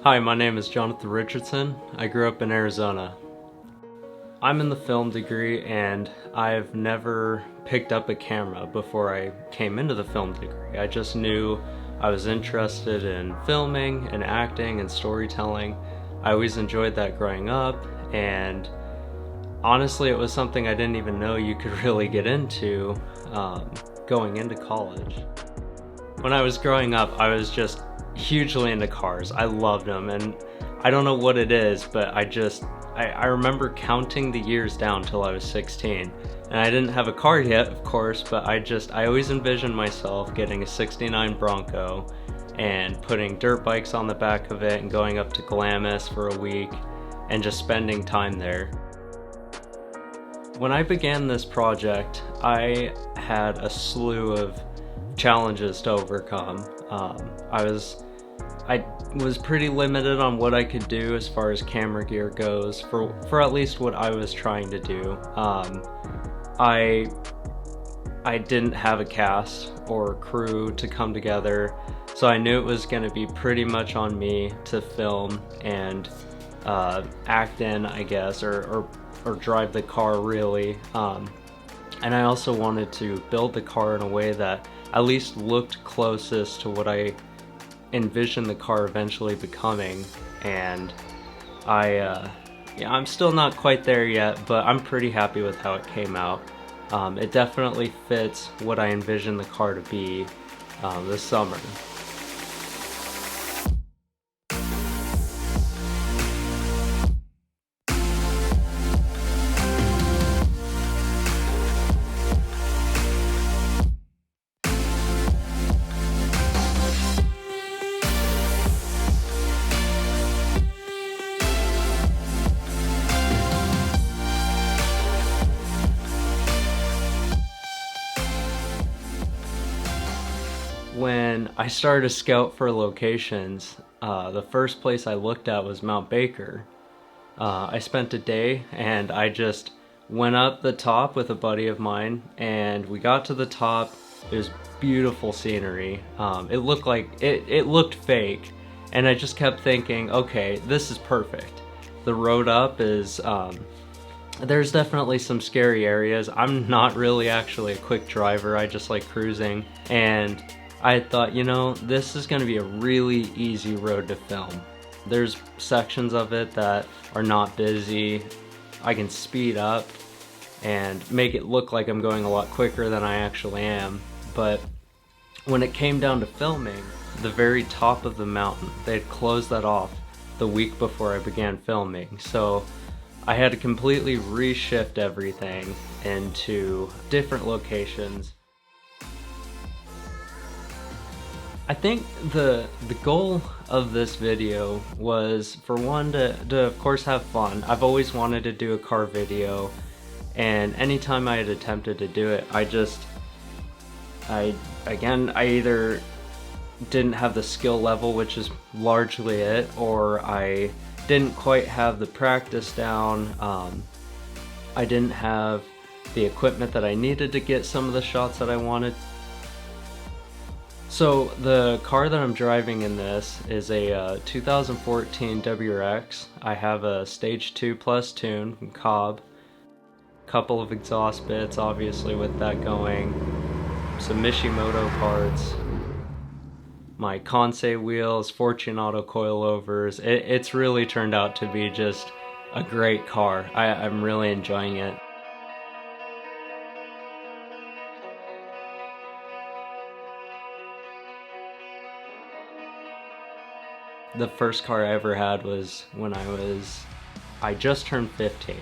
Hi, my name is Jonathan Richardson. I grew up in Arizona. I'm in the film degree and I've never picked up a camera before I came into the film degree. I just knew I was interested in filming and acting and storytelling. I always enjoyed that growing up, and honestly it was something I didn't even know you could really get into going into college. When I was growing up, I was just hugely into cars. I loved them, and I don't know what it is, but I remember counting the years down till I was 16. And I didn't have a car yet, of course, but I always envisioned myself getting a 69 Bronco and putting dirt bikes on the back of it and going up to Glamis for a week and just spending time there. When I began this project, I had a slew of challenges to overcome. I was pretty limited on what I could do as far as camera gear goes for at least what I was trying to do. I didn't have a cast or crew to come together, so I knew it was going to be pretty much on me to film and act in, I guess, or drive the car really. And I also wanted to build the car in a way that at least looked closest to what I envisioned the car eventually becoming. And I'm still not quite there yet, but I'm pretty happy with how it came out. It definitely fits what I envisioned the car to be this summer. When I started to scout for locations, the first place I looked at was Mount Baker. I spent a day and I just went up the top with a buddy of mine, and we got to the top. It was beautiful scenery. It looked fake, and I just kept thinking, okay, this is perfect. The road up is there's definitely some scary areas. I'm not really actually a quick driver. I just like cruising, and I thought, this is going to be a really easy road to film. There's sections of it that are not busy. I can speed up and make it look like I'm going a lot quicker than I actually am. But when it came down to filming, the very top of the mountain, they had closed that off the week before I began filming. So I had to completely reshift everything into different locations. I think the goal of this video was, for one, to of course have fun. I've always wanted to do a car video, and anytime I had attempted to do it, I either didn't have the skill level, which is largely it, or I didn't quite have the practice down. I didn't have the equipment that I needed to get some of the shots that I wanted. So the car that I'm driving in this is a 2014 WRX. I have a Stage 2 Plus tune from Cobb. Couple of exhaust bits, obviously, with that going. Some Mishimoto parts. My Conseil wheels, Fortunato coilovers. It's really turned out to be just a great car. I'm really enjoying it. The first car I ever had was when I just turned 15,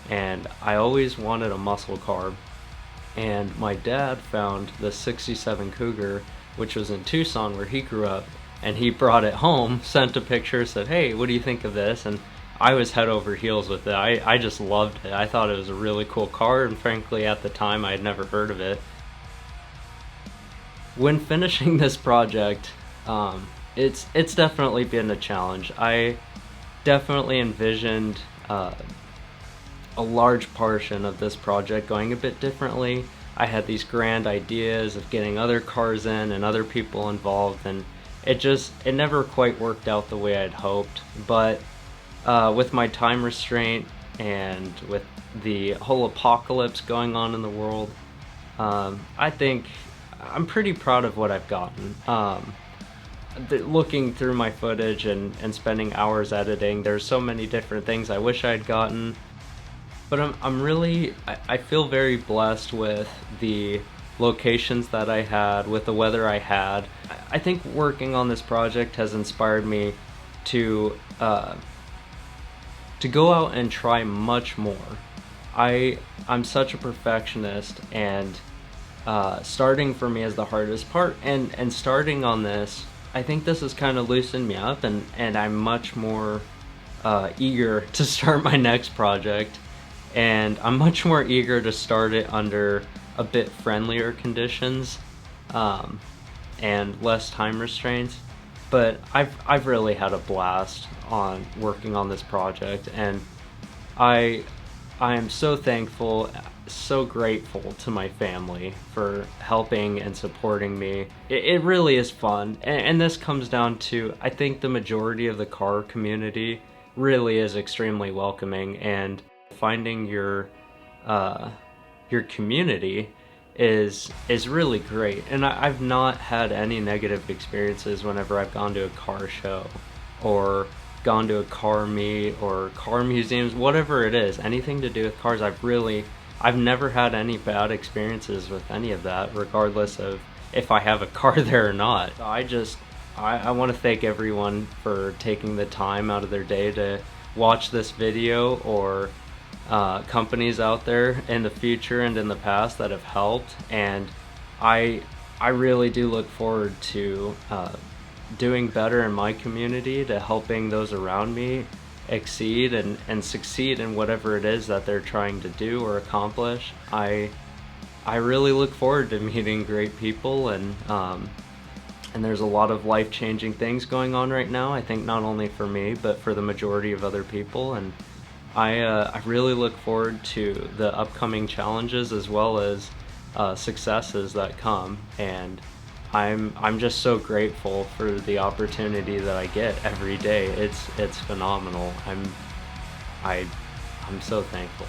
and I always wanted a muscle car, and my dad found the 67 Cougar, which was in Tucson where he grew up, and he brought it home, sent a picture, said, "Hey, what do you think of this?" And I was head over heels with it. I just loved it. I thought it was a really cool car, and frankly at the time I had never heard of it. When finishing this project, it's definitely been a challenge. I definitely envisioned a large portion of this project going a bit differently. I had these grand ideas of getting other cars in and other people involved, and it never quite worked out the way I'd hoped. But with my time restraint and with the whole apocalypse going on in the world, I think I'm pretty proud of what I've gotten. Looking through my footage and spending hours editing, there's so many different things I wish I'd gotten. But I feel very blessed with the locations that I had, with the weather I had. I think working on this project has inspired me to go out and try much more. I'm such a perfectionist, and starting for me is the hardest part. And starting on this, I think this has kind of loosened me up, and I'm much more eager to start my next project. And I'm much more eager to start it under a bit friendlier conditions and less time restraints. But I've really had a blast on working on this project, and I am so thankful, so grateful to my family for helping and supporting me. It really is fun, and this comes down to, I think the majority of the car community really is extremely welcoming, and finding your community is really great. And I've not had any negative experiences whenever I've gone to a car show or gone to a car meet or car museums, whatever it is, anything to do with cars. I've never had any bad experiences with any of that, regardless of if I have a car there or not. I want to thank everyone for taking the time out of their day to watch this video, or companies out there in the future and in the past that have helped. And I really do look forward to doing better in my community, to helping those around me exceed and succeed in whatever it is that they're trying to do or accomplish. I really look forward to meeting great people, and there's a lot of life-changing things going on right now, I think, not only for me but for the majority of other people. And I really look forward to the upcoming challenges as well as successes that come, and I'm just so grateful for the opportunity that I get every day. It's phenomenal. I'm so thankful.